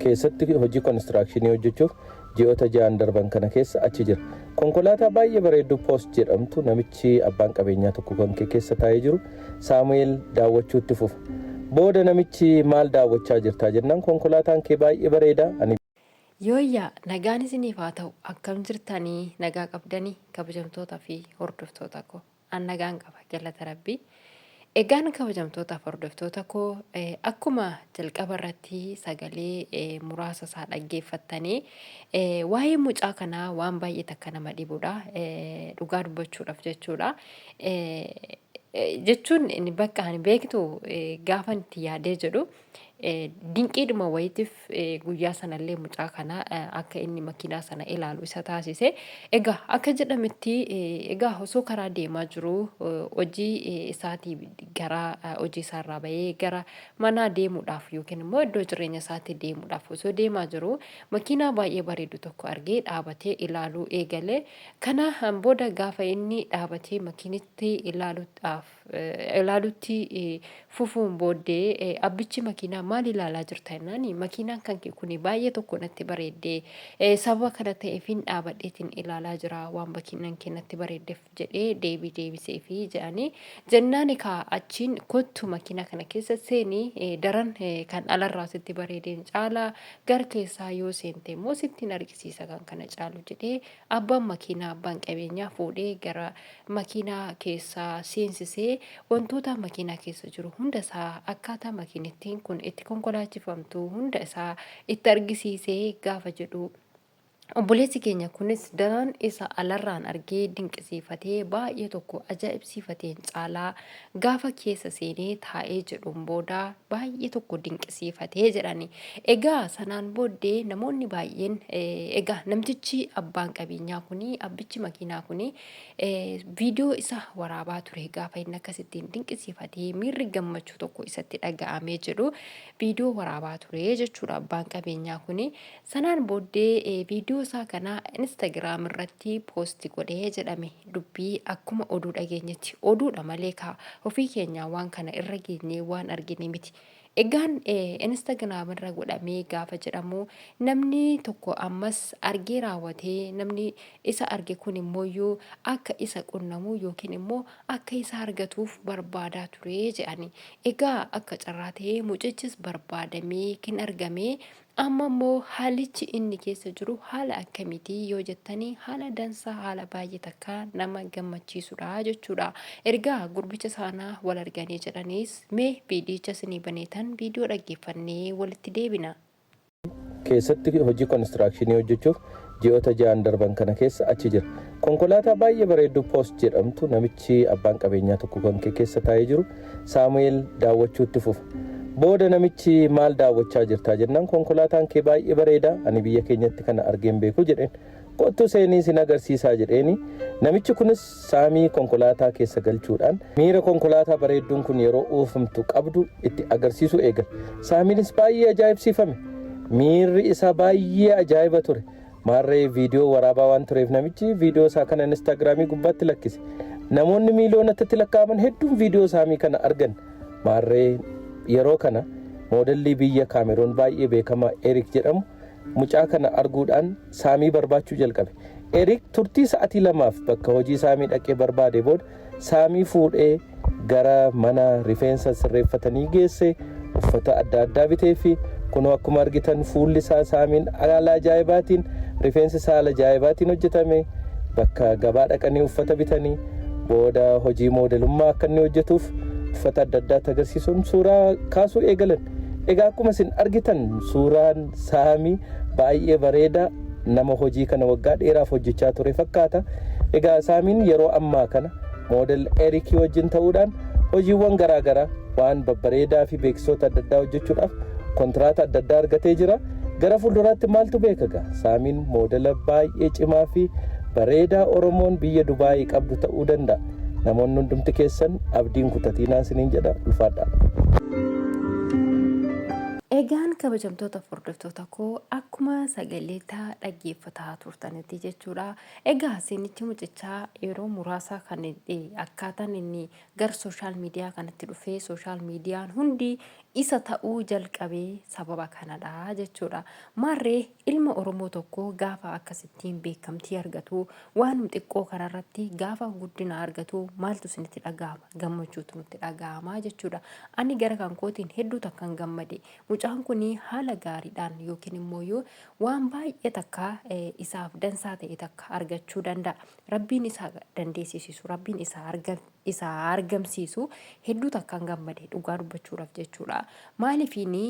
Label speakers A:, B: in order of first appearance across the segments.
A: keessatti hojii konistirakshinii hojjechuuf ji'oota 6 darban kana keessa achi jira. Konkolaataa baay'ee bareedduu poost jedhamtu namichi abbaan qabeenyaa tokko kan keessa taa'ee jiru Saamu'eel daawwachuutti fufa. Booda namichi maal daawwachaa jirtaa jennaan konkolaataan kee baay'ee bareeda.
B: Yooyyaa nagaan isiniif haa ta'u akkam jirtanii nagaa qabdanii kabajamtoota fi hordoftoota koo an nagaan qaba galata rabbii. Egaan kabajamtoota fi hordoftoota koo akkuma jalqaba irratti sagalee muraasa isaa dhaggeeffattanii waa'ee mucaa kanaa waan baay'ee takka nama dhibudha dhugaa dubbachuudhaaf jechuudha. Jechuun inni bakka ani beektu gaafa itti yaadee jedhu dinqiidhuma wayitiif guyyaa sanallee mucaa kana akka inni makiinaa sana ilaalu isa taasise. Egaa akka jedhametti egaa osoo karaa deemaa jiru hojii isaatii gara hojii isaarraa bahee gara manaa deemuudhaaf yookiin immoo iddoo jireenya isaatii deemuudhaaf osoo deemaa jiru makiinaa baay'ee bareedu tokko argee dhaabatee ilaaluu eegale. Kana booda gaafa inni dhaabatee makiinitti ilaalutti fufuun booddee abbichi makiinaa maal ilaalaa jirta jennaan makiinaan kan kun baay'ee tokko natti bareeddee sababa kana ta'eefin dhaabadheetiin ilaalaa jira waan makiinaan kennatti bareeddeef jedhee deebisee fi jedhanii jennaan ekaa achiin kottu makiinaa kana keessa seenii daran kan alarraa sitti bareedeen caalaa gara keessaa yoo seente immoo sittiin argisiisa kan kana caalu jedhee abbaan qabeenyaa fuudhee gara makiinaa keessaa seensisee wantoota makiinaa keessa jiru hunda isaa akkaataa makiinittiin kun itti konkolaachifamtu hunda isaa itti argisiisee gaafa jedhu. Obboleessi keenya kunis daran isa alarraan argee dinqisiifatee baay'ee tokko ajaa'ibsiifateen caalaa gaafa keessa seenee taa'ee jedhuun booda baay'ee tokko dinqisiifatee jedhani. Egaa sanaan booddee namoonni baay'een egaa namtichi abbaan qabeenyaa kuni abbichi makiinaa kuni viidiyoo isa waraabaa ture gaafa inni akkasittiin dinqisiifatee miirri gammachuu tokko isatti dhaga'amee jedhu viidiyoo waraabaa ture jechuudha abbaan qabeenyaa kuni. Sanaan booddee viidiyoo isaa kana Instagram irratti poosti godhee jedhame dubbii akkuma oduu dhageenyetti oduudha malee ofii keenyaa waan kana irra geenyee waan argine miti. Egaan Instagram irra godhamee gaafa jedhamu namni tokko ammas argee raawwatee namni isa arge kun immoo akka isa qunnamu yookiin immoo akka isa argatuuf barbaadaa ture jedhani. Egaa akka carraa ta'ee mucichis barbaadamee kan argame. Amma immoo haalichi inni keessa jiru haala akkamiitii yoo jettanii haala dansaa haala baay'ee takka nama gammachiisudha jechuudha. Ergaa gurbicha saanaa wal arganii jedhaniis mee viidiyicha isinii baneetan viidiyoo dhaggeeffannee walitti deebina.
A: Keessatti hojii konistirakshinii hojjechuuf ji'oota 6 darban kana keessa achi jira. Konkolaataa baay'ee bareedduu poost jedhamtu namichi abbaan qabeenyaa tokko kan keessa taa'ee jiru Saamu'eel daawwachuutti fufa. Booda namichi maal daawwachaa jirtaa jennaan konkolaataan kee baay'ee bareeda ani biyya keenyatti kana argeen beeku jedheen kottu seenii sin agarsiisaa jedheeni. Namichi kunis saamii konkolaataa keessa galchuudhaan miira konkolaataa bareedduun kun yeroo oofamtu qabdu itti agarsiisuu eegale. Saamiinis baay'ee ajaa'ibsiifame. Miirri isaa baay'ee ajaa'iba ture. Maarree viidiyoo waraabaa waan tureef namichi viidiyoo isaa kana Instagramii gubbaatti lakkise. Namoonni miiliyoonatti lakkaa'aman hedduun viidiyoo saamii kana argan. Maarree yeroo kana moodellii biyya Kaameroon baay'ee beekamaa Eriik jedhamu mucaa kana arguudhaan saamii barbaachuu jalqabe. Eriik turtii sa'atii 2 bakka hojii saamii dhaqee barbaade booda saamii fuudhee gara mana rifeensa sirreeffatanii geesse uffata adda addaa bitee fi kunoo akkuma argitan fuulli isaa saamiin haala ajaa'ibaatiin rifeensi isaa haala ajaa'ibaatiin hojjetame. Bakka gabaa dhaqanii uffata bitanii booda hojii moodelummaa akka inni hojjetuuf uffata adda addaa agarsiisuun suuraa kaasuu eegalan. Egaa akkuma isin argitan suuraan saamii baay'ee bareeda nama hojii kana waggaa dheeraaf hojjechaa ture fakkaata. Egaa saamiin yeroo ammaa kana moodel Eriik wajjin ta'uudhaan hojiiwwan garaagaraa waan babbareedaa fi beeksisoota adda addaa hojjechuudhaaf kontiraata adda addaa argatee jira. Gara fuulduraatti maaltu beekaga? Saamiin moodela baay'ee cimaa fi bareedaa Oromoon biyya Dubaayii qabdu ta'uu danda'a. Namoonni hundumti keessan abdiin kutatinaa isiniin jedha ulfaadhaa.
B: Egaan kabajamtoota hordoftoota koo akkuma sagaleetaa dhaggeeffataa turtanitti jechuudha. Egaa seenichi mucichaa yeroo muraasa kan akkaataan inni gara sooshaal miidiyaa kanatti dhufee sooshaal miidiyaan hundi isa ta'uu jalqabee sababa kanadha jechuudha. Maarree ilma Oromoo tokko gaafa akkasittiin beekamtii argatu waan xiqqoo kanarratti gaafa guddina argatu maaltu isinitti dhaga'ama? Gammachuutu nutti dhaga'ama jechuudha. Ani gara kan kootiin hedduu takkan gammade. Mucaan kun haala gaariidhaan yookiin immoo waan baay'ee takka isaaf dansaa ta'e takka argachuu danda'a. Rabbiin isaa dandeessisu, rabbiin isaa argamsiisu hedduu takkan gammade dhugaa dubbachuudhaaf jechuudha. Maaliifini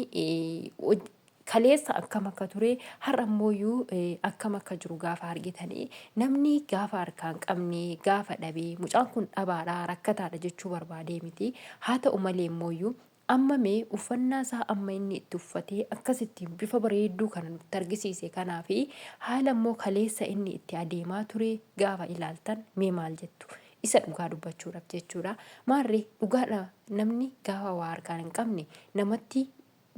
B: kaleessa akkam akka ture har'ammoo akkam akka jiru gaafa argitanii namni gaafa harkaan qabne gaafa dhabee mucaan kun dhabaadha rakkataadha jechuu barbaadee miti. Haa ta'u malee immoo amma mee uffannaa isaa amma inni itti uffatee akkasittiin bifa bareedduu kana nutti argisiise kanaafi haala immoo kaleessa inni itti adeemaa ture gaafa ilaaltan mee maal jettu? Isa dhugaa dubbachuudhaaf jechuudha. Maarree dhugaadha namni gaafa waa harkaan hin qabne namatti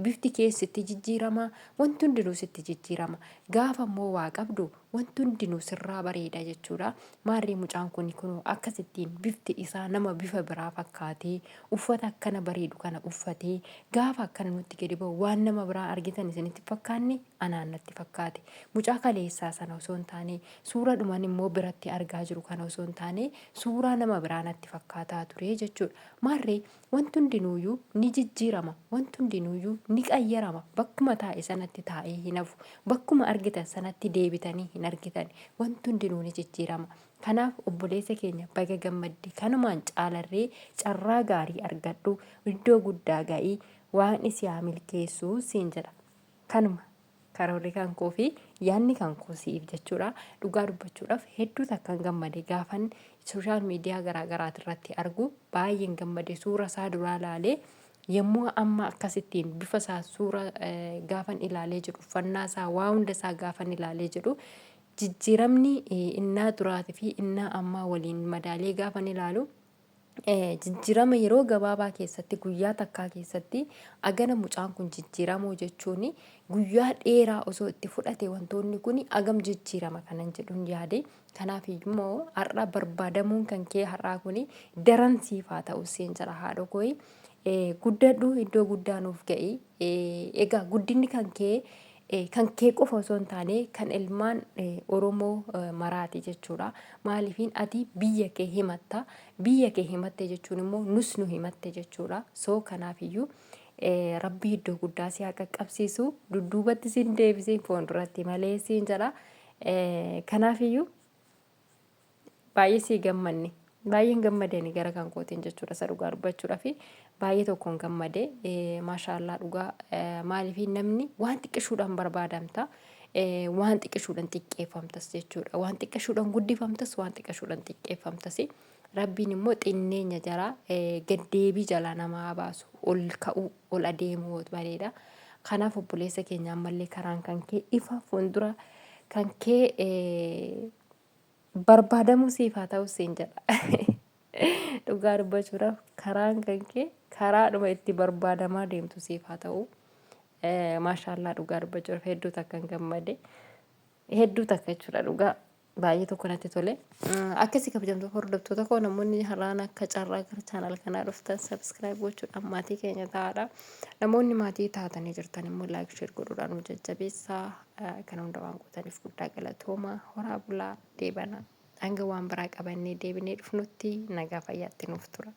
B: bifti keessatti jijjiirama, wanti hundinuu sitti jijjiirama. Gaafa immoo waa qabdu wanti hundinuu sirraa bareeda jechuudha. Maarree mucaan kun akkasittiin bifti isaa nama bifa biraa fakkaatee uffata akkana bareedu kana uffatee gaafa akkana nutti gadi ba'u waan nama biraa argitan isinitti fakkaanne anaan natti fakkaate. Mucaa kaleessaa sana osoo hin taane suura dhuman immoo biratti argaa jiru kana osoo hin taane suuraa nama biraa natti fakkaataa ture jechuudha. Maarree wanti hundinuuyyuu ni jijjiirama, wanti hundinuuyyuu ni qayyarama. Bakkuma taa'e sanatti taa'ee hin hafu, bakkuma argitan sanatti deebitanii hin argitan. Wanti hundinuu ni jijjiirama. Kanaaf obboleessa keenya baga gammadde kanumaan caalarree carraa gaarii argadhu iddoo guddaa ga'ii waan isi haa milkeessu siin jedha. Kanuma karoorri kan koo fi yaanni kan koo siif jechuudha. Dhugaa dubbachuudhaaf hedduu takkan gammade gaafan sooshaal miidiyaa garaagaraati irratti argu baay'een gammade. Suura isaa duraa laalee yommuu amma akkasittiin bifa isaa suura gaafan ilaalee jedhu uffannaa isaa waa hunda isaa gaafan ilaalee jedhu jijjiiramni innaa duraatii fi innaa ammaa waliin madaalee gaafan ilaalu jijjiirama yeroo gabaabaa keessatti guyyaa takkaa keessatti agana mucaan kun jijjiiramuu jechuun guyyaa dheeraa osoo itti fudhate wantoonni kun agam jijjiirama kanan jedhuun yaade. Kanaaf immoo har'a barbaadamuun kan kee har'aa kun daran siifaa ta'uu siin jira haadha koo. Guddadhu iddoo guddaa nuuf ga'i. Egaa guddinni kan kee qofa osoo hin taane kan ilmaan Oromoo maraati jechuudha. Maaliifin ati biyya kee himatta. Biyya kee himatte jechuun immoo nus nu himatte jechuudha. So kanaafiyyuu rabbii iddoo guddaa si haa qaqqabsiisu. Dudduubatti siin deebisee fuulduratti malee siin jedha. Kanaafiyyuu baay'ee sii gammanne. Baay'een gammadanii gara kan kootiin jechuudha. Isa dhugaa dubbachuudhaaf baay'ee tokkoon gammade. Maashaallah dhugaa maaliifin namni waan xiqqishuudhaan barbaadamta. Waan xiqqishuudhaan xiqqeeffamtas jechuudha. Waan xiqqishuudhaan guddifamtas, waan xiqqishuudhaan xiqqeeffamtas. Rabbiin immoo xinneenya jara gaddeebii jalaa namaa baasu ol ka'uu ol adeemuu bareeda. Kanaaf obboleessa keenya ammallee karaan kan kee ifa fuuldura kan kee barbaadamuu siif haa ta'u siin jedha. Dhugaa dubbachuudhaaf karaan kan kee karaadhuma itti barbaadamaa deemtu siif haa ta'u. Maashaallah dhugaa dubbachuudhaaf hedduu takkan gammade. Hedduu takka jechuudha dhugaa baay'ee tokko natti tole. Akkasii kabajamtoota hordoftoota koo namoonni har'aan akka carraa gara chaanal kanaa dhuftan sabiskiraayib gochuudhaan maatii keenya ta'aadha. Namoonni maatii taatanii jirtan immoo laayik sheer godhuudhaan nu jajjabeessaa. Kana hunda waan gootaniif guddaa galatooma. Horaa bulaa deebana. Hanga waan biraa qabannee deebinee dhufnutti nagaa fayyaatti nuuf tura.